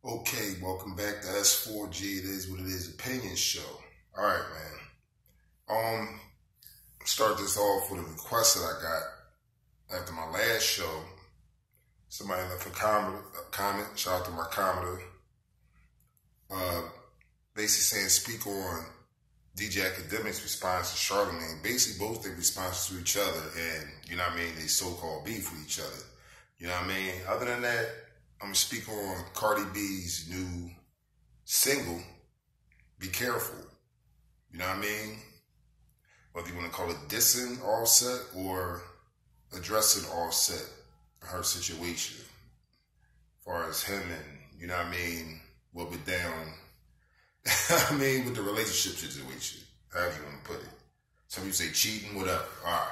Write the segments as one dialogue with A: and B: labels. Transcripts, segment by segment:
A: Okay, welcome back to S.4.G. It is what it is, opinion show. All right, man. Start this off with a request that I got after my last show. Somebody left a comment. Shout out to my commenter. Basically saying speak on DJ AKADEMIKS' response to Charlemagne. Basically, both their responses to each other, and you know what I mean, they so-called beef with each other. You know what I mean? Other than that, I'm going to speak on Cardi B's new single, Be Careful. You know what I mean? Whether you want to call it dissing Offset or addressing Offset, her situation. As far as him and, you know what I mean, what went down, I mean, with the relationship situation, however you want to put it. Some people say cheating, whatever. All right.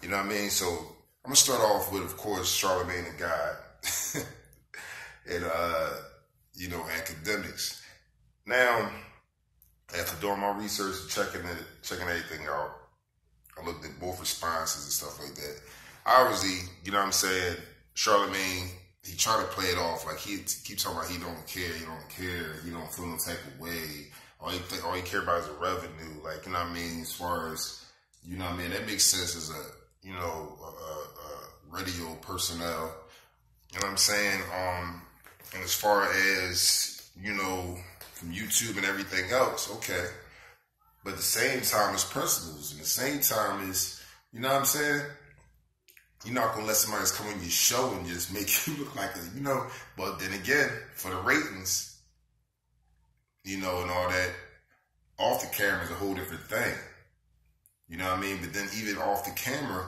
A: You know what I mean? So I'm going to start off with, of course, Charlemagne the God. And, you know, AKADEMIKS. Now, after doing my research and checking everything out, I looked at both responses and stuff like that. Obviously, you know what I'm saying, Charlemagne, he tried to play it off like he keeps talking about he don't care, he don't feel no type of way. All he care about is the revenue. Like, you know what I mean, as far as, you know what I mean, that makes sense as a, you know, a radio personnel. You know what I'm saying? And as far as, you know, from YouTube and everything else, okay. But at the same time, it's principles. And the same time is, you know what I'm saying? You're not going to let somebody come on your show and just make you look like a, you know. But then again, for the ratings, you know, and all that, off the camera is a whole different thing. You know what I mean? But then even off the camera,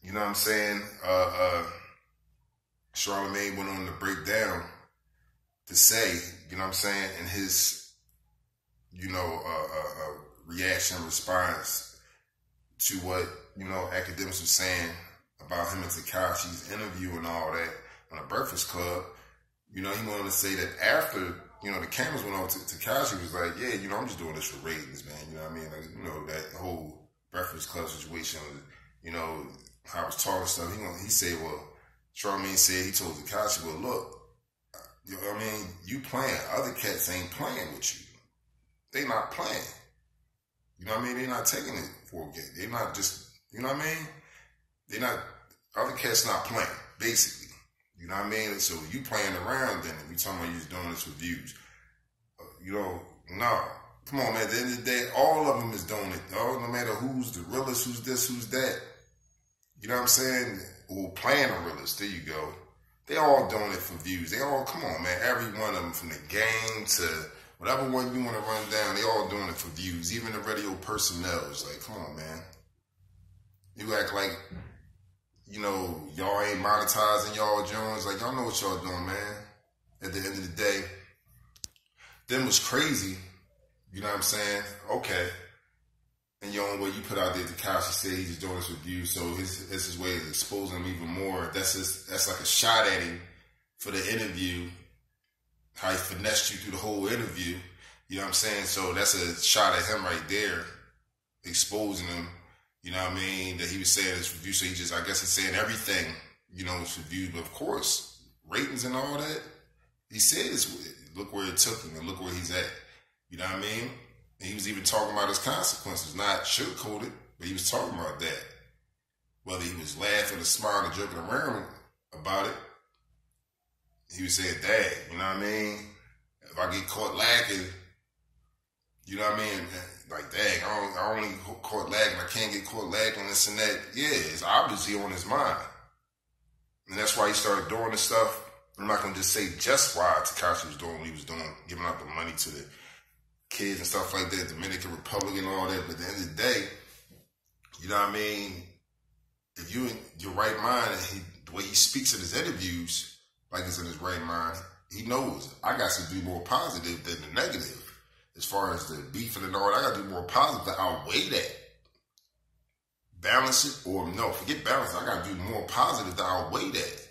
A: you know what I'm saying? Charlemagne went on to break down to say, you know what I'm saying, in his, you know, reaction, response to what, you know, AKADEMIKS was saying about him and Tekachi's interview and all that on the Breakfast Club. You know, he wanted to say that after, you know, the cameras went on, Tekachi was like, yeah, you know, I'm just doing this for ratings, man. You know what I mean? Like, you know, that whole Breakfast Club situation, you know, how I was talking stuff. He said, well, Charlemagne said, he told Tekachi, well, look, you know what I mean? You playing. Other cats ain't playing with you. They not playing. You know what I mean? They not taking it for a game. They not just, you know what I mean? They not, other cats not playing, basically. You know what I mean? So you playing around then, if you talking about you just doing this for views. You know, no. Come on, man. At the end of the day, all of them is doing it. No matter who's the realest, who's this, who's that. You know what I'm saying? Or playing a realist, there you go. They all doing it for views. They all, come on, man. Every one of them, from the game to whatever one you want to run down, they all doing it for views. Even the radio personnel is like, come on, man. You act like, you know, y'all ain't monetizing y'all Jones. Like, y'all know what y'all doing, man. At the end of the day, them was crazy. You know what I'm saying? Okay. And your own way you put out there, Tekachi said he's just doing this with you, so it's his way of exposing him even more. That's like a shot at him for the interview. How he finessed you through the whole interview. You know what I'm saying? So that's a shot at him right there, exposing him. You know what I mean? That he was saying this review, so he just, I guess he's saying everything, you know, it's reviewed. But of course, ratings and all that, he said this, look where it took him and look where he's at. You know what I mean? And he was even talking about his consequences, not sugarcoated, but he was talking about that. Whether he was laughing or smiling or joking around about it, he was saying, dang, you know what I mean? If I get caught lagging, you know what I mean? Like, dang, I only caught lagging, I can't get caught lagging, this and that. Yeah, it's obviously on his mind. And that's why he started doing this stuff. I'm not going to just say just why Tekachi was doing what he was doing, giving out the money to the kids and stuff like that, Dominican Republic and all that. But at the end of the day, you know what I mean? If you in your right mind, and the way he speaks in his interviews, like he's in his right mind, he knows I got to do more positive than the negative. As far as the beefing and all that, I got to do more positive to outweigh that. Balance it, or no, forget balance it. I got to do more positive to outweigh that.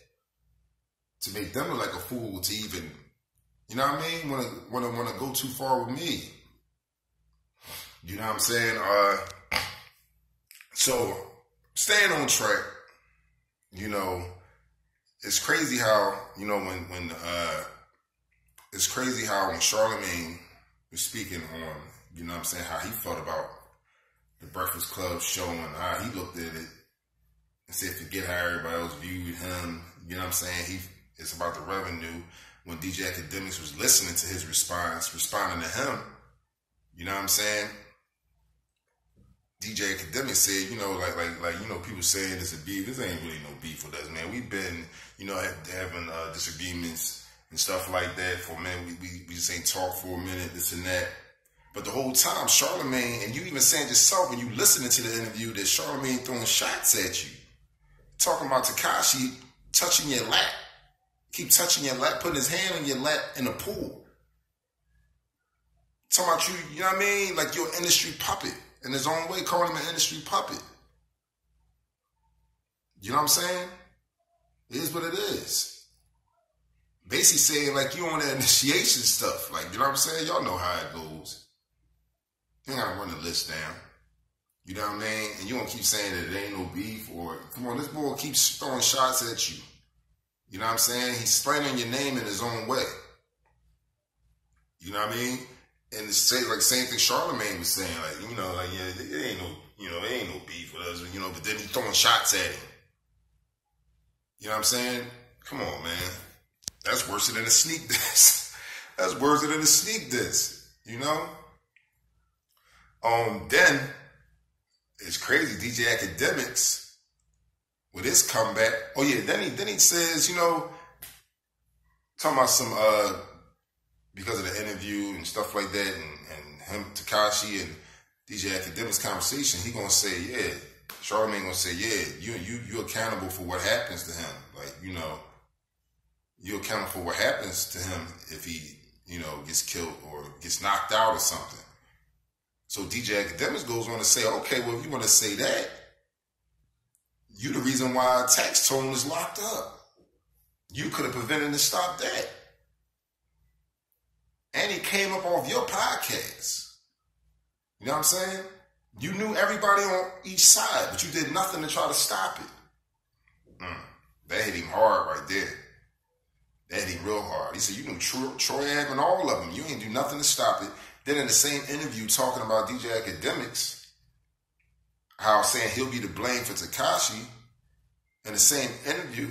A: To make them look like a fool to even, you know what I mean? Want to go too far with me. You know what I'm saying? So staying on track, you know, it's crazy how, you know, when it's crazy how when Charlemagne was speaking on, you know what I'm saying, how he felt about the Breakfast Club show and how he looked at it and said forget how everybody else viewed him. You know what I'm saying? It's about the revenue. When DJ AKADEMIKS was listening to his response, responding to him, you know what I'm saying? DJ AKADEMIKS said, you know, like you know, people saying it's a beef. This ain't really no beef with us, man. We've been, you know, having disagreements and stuff like that for a minute. We just ain't talked for a minute, this and that. But the whole time, Charlemagne, and you even saying yourself when you listening to the interview that Charlemagne throwing shots at you. Talking about Tekashi touching your lap. Keep touching your lap, putting his hand on your lap in the pool. Talking about you know what I mean? Like you're an industry puppet. In his own way, calling him an industry puppet. You know what I'm saying? It is what it is. Basically saying like you on that initiation stuff. Like, you know what I'm saying? Y'all know how it goes. You ain't gotta run the list down. You know what I mean? And you don't keep saying that it ain't no beef or, come on, this boy keeps throwing shots at you. You know what I'm saying? He's slandering your name in his own way. You know what I mean? And it's like same thing Charlemagne was saying, like, you know, like, yeah, it ain't no, you know, it ain't no beef with us, you know, but then he's throwing shots at him. You know what I'm saying? Come on, man. That's worse than a sneak diss. That's worse than a sneak diss, you know? Then it's crazy. DJ AKADEMIKS with his comeback. Oh yeah, then he says, you know, talking about some because of the interview and stuff like that, and him, Tekashi, and DJ AKADEMIKS conversation, he gonna say, yeah, Charlemagne gonna say, yeah, you accountable for what happens to him. Like, you know, you accountable for what happens to him if he, you know, gets killed or gets knocked out or something. So DJ AKADEMIKS goes on to say, okay, well, if you want to say that, you the reason why Tax Tone is locked up. You could have prevented and stopped that. And he came up off your podcast. You know what I'm saying? You knew everybody on each side, but you did nothing to try to stop it. That hit him hard right there. That hit him real hard. He said, you knew Troy Ave and all of them. You ain't do nothing to stop it. Then in the same interview talking about DJ AKADEMIKS, how saying he'll be to blame for Tekashi, in the same interview,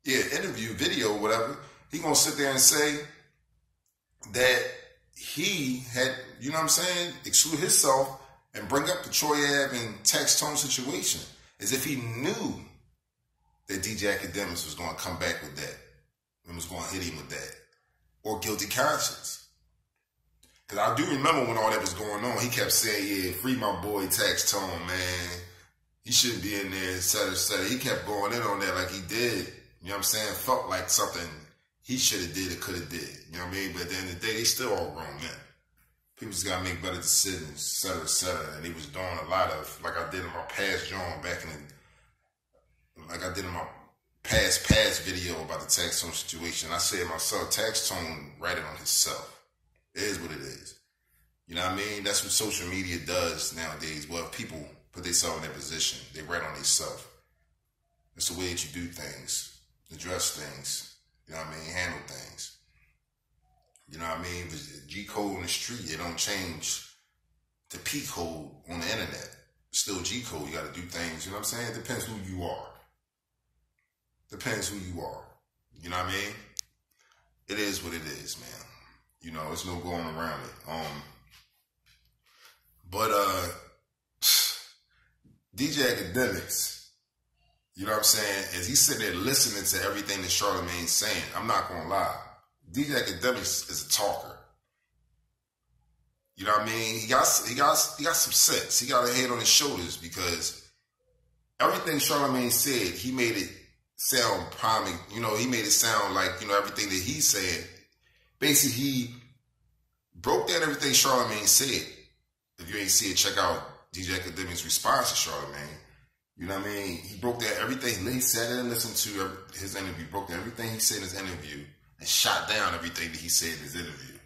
A: interview, video, whatever, he gonna sit there and say that he had, you know what I'm saying, exclude himself and bring up the Troy Ave and Tax Tone situation as if he knew that DJ AKADEMIKS was gonna come back with that and was gonna hit him with that. Or guilty conscience. Because I do remember when all that was going on, he kept saying, yeah, free my boy Tax Tone, man. He shouldn't be in there, et cetera, et cetera. He kept going in on that like he did. You know what I'm saying? Felt like something he should have did or could have did. You know what I mean? But at the end of the day, they still all grown men. People just got to make better decisions, et cetera, et cetera. And he was doing a lot of, like I did in my past John back in the, like I did in my past video about the Tax Tone situation. I said myself, Tax Tone ratted on himself. It is what it is. You know what I mean? That's what social media does nowadays. Well, if people put themselves in that position, they rat on themselves. It's the way that you do things, address things, you know what I mean, handle things. You know what I mean? The G code in the street, it don't change the P code on the internet. It's still G code. You got to do things, you know what I'm saying? It depends who you are. Depends who you are. You know what I mean? It is what it is, man. You know, there's no going around it. But DJ AKADEMIKS, you know what I'm saying, as he's sitting there listening to everything that Charlemagne's saying, I'm not gonna lie, DJ AKADEMIKS is a talker. You know what I mean? He got some sense. He got a head on his shoulders because everything Charlemagne said, he made it sound priming. You know, he made it sound like, you know, everything that he said. Basically, he broke down everything Charlemagne said. If you ain't see it, check out DJ AKADEMIKS' response to Charlemagne. You know what I mean? He broke down everything. He sat there and listened to his interview, broke down everything he said in his interview, and shot down everything that he said in his interview.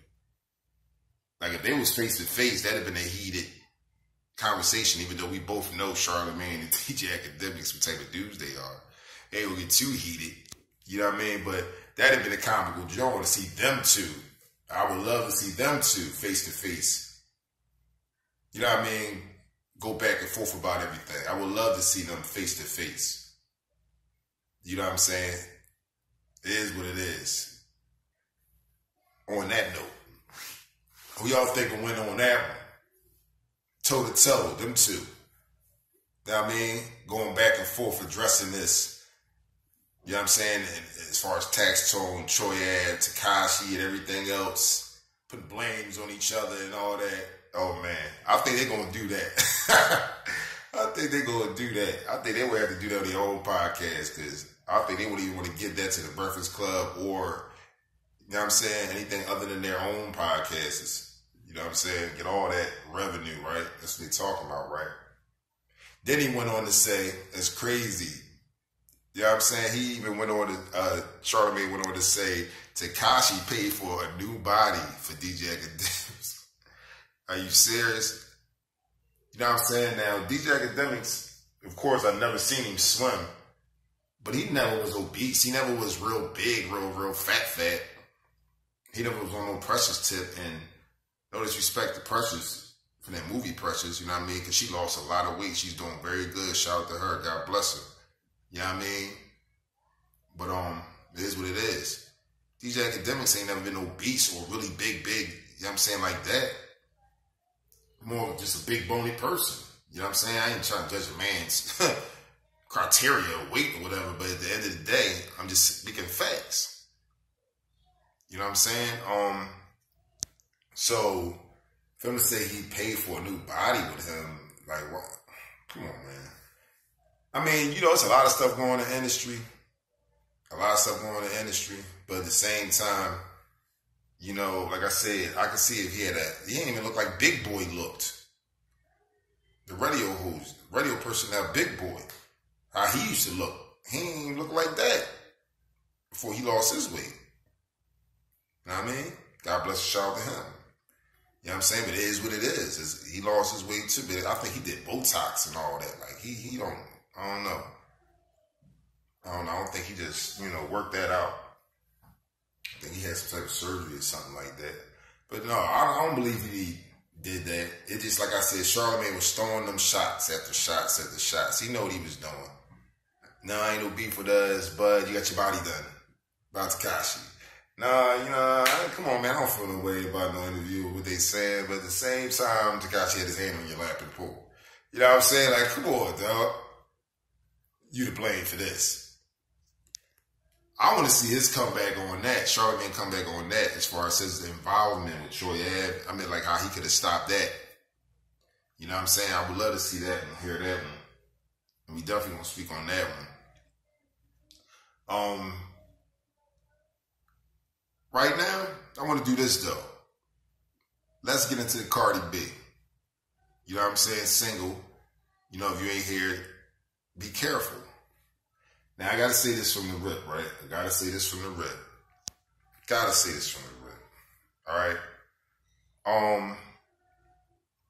A: Like, if they was face to face, that'd have been a heated conversation, even though we both know Charlemagne and DJ AKADEMIKS, what type of dudes they are. They ain't gonna get too heated. You know what I mean? But that'd have been a comical joint to see them two. I would love to see them two face to face. You know what I mean? Go back and forth about everything. I would love to see them face to face. You know what I'm saying? It is what it is. On that note, who y'all think will win on that one? Toe to toe, them two. You know what I mean? Going back and forth addressing this. You know what I'm saying? And as far as Tax Tone, Troy Ave, Tekashi, and everything else, putting blames on each other and all that. Oh man, I think they're gonna do that. I think they're gonna do that. I think they would have to do that on their own podcast, because I think they wouldn't even want to give that to the Breakfast Club or, you know what I'm saying, anything other than their own podcasts. You know what I'm saying? Get all that revenue, right? That's what they're talking about, right? Then he went on to say, it's crazy. You know what I'm saying? He even went on to, Charlamagne went on to say, Tekashi paid for a new body for DJ AKADEMIKS. Are you serious? You know what I'm saying? Now, DJ AKADEMIKS, of course, I've never seen him swim, but he never was obese. He never was real big, real fat. He never was on no Precious tip, and no disrespect to Precious for that movie Precious, you know what I mean? Because she lost a lot of weight. She's doing very good. Shout out to her. God bless her. You know what I mean? But it is what it is. DJ AKADEMIKS ain't never been obese or really big, you know what I'm saying, like that. More of just a big bony person. You know what I'm saying? I ain't trying to judge a man's criteria or weight or whatever, but at the end of the day, I'm just speaking facts. You know what I'm saying? So for him to say he paid for a new body with him, like, what? Come on, man. I mean, you know, it's a lot of stuff going on in the industry. But at the same time, you know, like I said, I can see if he didn't even look like Big Boy looked. The radio person now, Big Boy. How he used to look. He didn't even look like that before he lost his weight. You know what I mean? God bless, shout out to him. You know what I'm saying? But it is what it is. He lost his weight too, but I think he did Botox and all that. Like, he don't, I don't know. I don't think he just, you know, worked that out. I think he had some type of surgery or something like that. But no, I don't believe he did that. It just, like I said, Charlamagne was throwing them shots after shots after shots. He know what he was doing. No, ain't no beef with us, bud. You got your body done. About Tekashi. Nah, you know, come on, man. I don't feel no way about no interview with what they saying. But at the same time, Tekashi had his hand on your lap and pulled. You know what I'm saying? Like, come on, dog. You to blame for this. I want to see his comeback on that. Charlamagne come back on that as far as his involvement with Troy Ave. I mean, like how he could have stopped that. You know what I'm saying? I would love to see that and hear that one. And we definitely going to speak on that one. Right now, I want to do this though. Let's get into the Cardi B. You know what I'm saying? Single. You know, if you ain't here, be careful. Now, I got to say this from the rip, right? I got to say this from the rip. All right?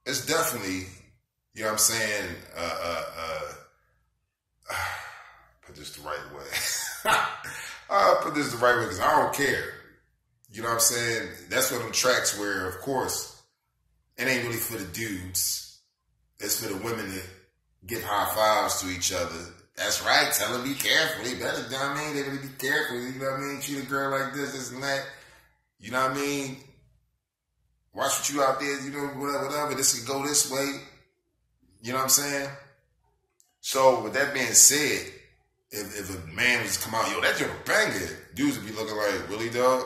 A: It's definitely, you know what I'm saying, put this the right way. I'll put this the right way because I don't care. You know what I'm saying? That's one of them tracks where, of course, it ain't really for the dudes. It's for the women to give high fives to each other. That's right. Tell them be careful. They better, you know what I mean? They better be careful. You know what I mean? Treat a girl like this and that. You know what I mean? Watch what you out there, you know, whatever. This could go this way. You know what I'm saying? So, with that being said, if a man was to come out, yo, that joint a banger, dudes would be looking like, really, dog?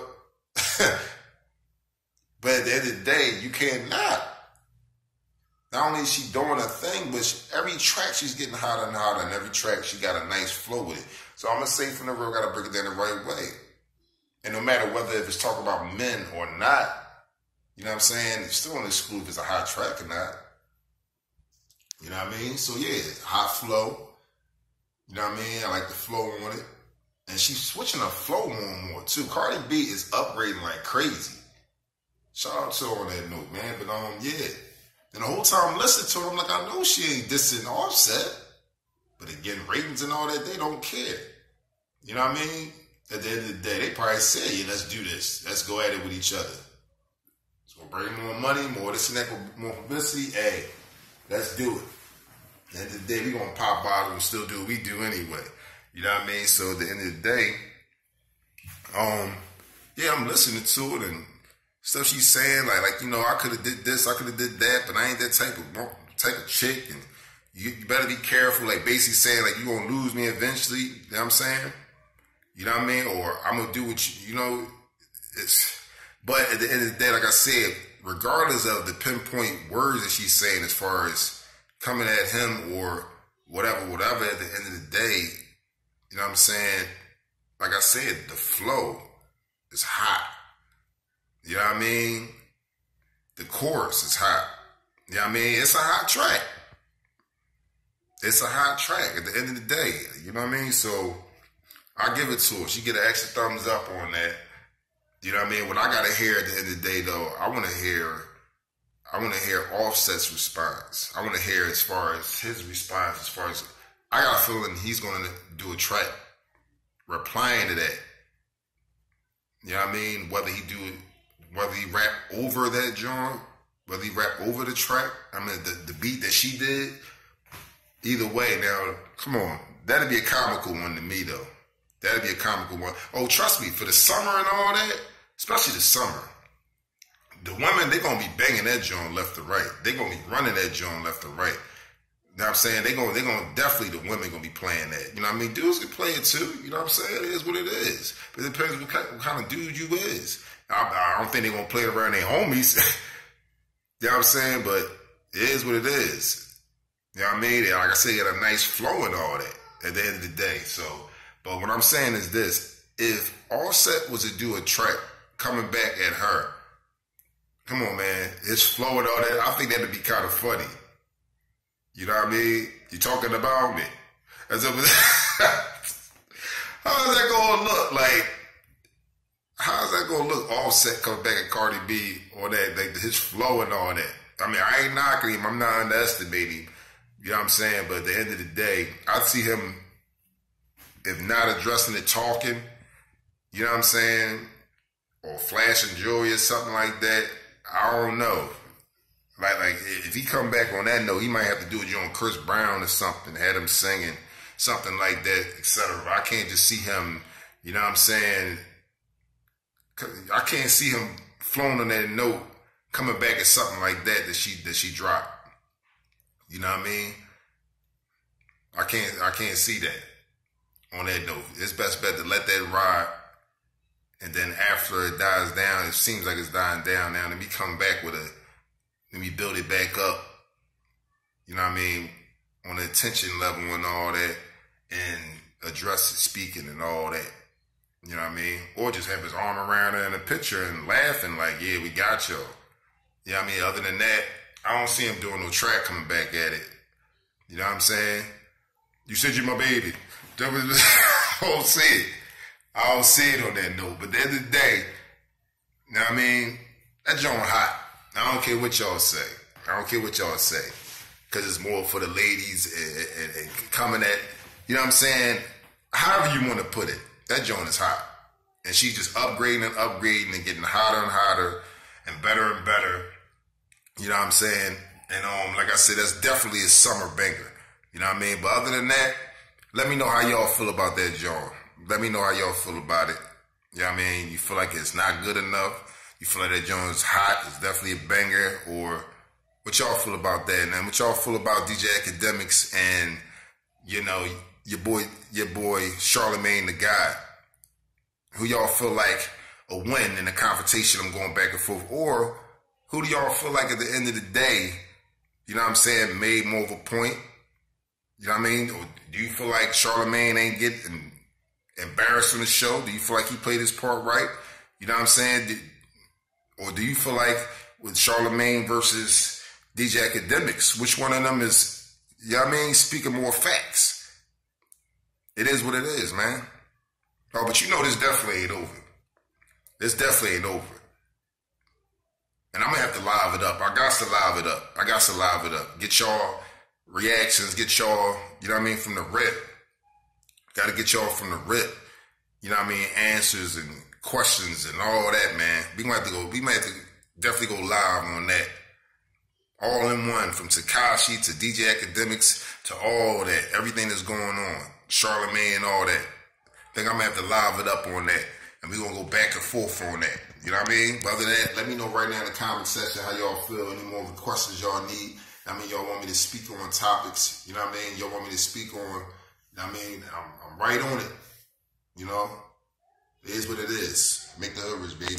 A: But at the end of the day, you cannot. Not only is she doing her thing, but every track she's getting hotter and hotter, and every track she got a nice flow with it. So I'm going to say from the real, got to break it down the right way. And no matter whether if it's talking about men or not, you know what I'm saying, it's still on the school if it's a hot track or not. You know what I mean? So yeah, hot flow. You know what I mean? I like the flow on it. And she's switching her flow more and more too. Cardi B is upgrading like crazy. Shout out to her on that note, man. But yeah. And the whole time I'm listening to her, I'm like, I know she ain't dissing Offset. But again, ratings and all that, they don't care. You know what I mean? at the end of the day, they probably say, yeah, let's do this. Let's go at it with each other. It's going to bring more money, more this and that, more publicity. Hey, let's do it. At the end of the day, we're going to pop bottles and still do what we do anyway. You know what I mean? So at the end of the day, yeah, I'm listening to it and stuff she's saying, like you know, I could have did this, I could have did that, but I ain't that type of chick, and you better be careful, like basically saying, like, you gonna lose me eventually, you know what I'm saying? You know what I mean? Or I'm gonna do what you know, but at the end of the day, like I said, regardless of the pinpoint words that she's saying as far as coming at him or whatever, at the end of the day, you know what I'm saying? Like I said, the flow is hot. You know what I mean? The chorus is hot. You know what I mean? It's a hot track. It's a hot track at the end of the day. You know what I mean? So I give it to her. She get an extra thumbs up on that. You know what I mean? What I gotta hear at the end of the day, though, I wanna hear Offset's response. I wanna hear as far as his response, as far as I got a feeling he's gonna do a track replying to that. You know what I mean? Whether he rap over that joint, whether he rap over the track, I mean the beat that she did. Either way, now, come on. That'd be a comical one to me, though. That'd be a comical one. Oh, trust me, for the summer and all that, especially the summer, the women, they're going to be banging that joint left to right. They're going to be running that joint left to right. You know what I'm saying? They're going to definitely, the women going to be playing that. You know what I mean? Dudes can play it too. You know what I'm saying? It is what it is. But it depends what kind of dude you is. I don't think they're going to play it around their homies. You know what I'm saying? But it is what it is. You know what I mean? And like I said, you got a nice flow and all that at the end of the day. So, but what I'm saying is this. If Offset was to do a track coming back at her, come on, man, his flow and all that, I think that'd be kind of funny. You know what I mean? You talking about me. How's that going to look? Like, how's that going to look? Offset coming back at Cardi B or that, like his flow and all that. I mean, I ain't knocking him. I'm not underestimating him. You know what I'm saying? But at the end of the day, I see him, if not addressing it, talking, you know what I'm saying? Or flashing jewelry or something like that. I don't know. Like if he come back on that note, he might have to do it on Chris Brown or something, had him singing, something like that, etc. I can't just see him, you know what I'm saying? I can't see him flowing on that note, coming back at something like that she dropped. You know what I mean? I can't see that on that note. It's best bet to let that ride, and then after it dies down, it seems like it's dying down now. Let me come back let me build it back up. You know what I mean? On the attention level and all that, and address it, speaking and all that. You know what I mean? Or just have his arm around her in a picture and laughing like, yeah, we got y'all. You know what I mean? Other than that, I don't see him doing no track coming back at it. You know what I'm saying? You said you're my baby. I don't see it. I don't see it on that note. But at the end of the day, you know what I mean? That joint hot. I don't care what y'all say. Because it's more for the ladies and coming at, you know what I'm saying? However you want to put it, that joint is hot. And she's just upgrading and getting hotter and hotter and better. You know what I'm saying? And like I said, that's definitely a summer banger. You know what I mean? But other than that, let me know how y'all feel about that joint. Let me know how y'all feel about it. You know what I mean? You feel like it's not good enough? You feel like that joint is hot? It's definitely a banger? Or what y'all feel about that? And what y'all feel about DJ AKADEMIKS and, you know, your boy Charlemagne the God? Who y'all feel like a win in the confrontation? I'm going back and forth. Or who do y'all feel like at the end of the day, you know what I'm saying, made more of a point? You know what I mean? Or do you feel like Charlemagne ain't getting embarrassed on the show? Do you feel like he played his part right? You know what I'm saying? Or do you feel like with Charlemagne versus DJ AKADEMIKS, which one of them is, you know what I mean, speaking more facts? It is what it is, man. Oh, but you know this definitely ain't over. This definitely ain't over. And I'm going to have to live it up. I got to live it up. Get y'all reactions. Get y'all, you know what I mean, from the rip. Got to get y'all from the rip. You you know what I mean, answers and questions and all that, man. We might have to definitely go live on that. All in one, from Tekashi to DJ Academics to all that, everything that's going on, Charlamagne and all that. I think I'm gonna have to live it up on that, and we're gonna go back and forth on that. You know what I mean? But other than that, let me know right now in the comment section how y'all feel. Any more questions y'all need? I mean, y'all want me to speak on topics? You know what I mean? Y'all want me to speak on? I mean, I'm right on it. You know, it is what it is. Make the hood rich, baby.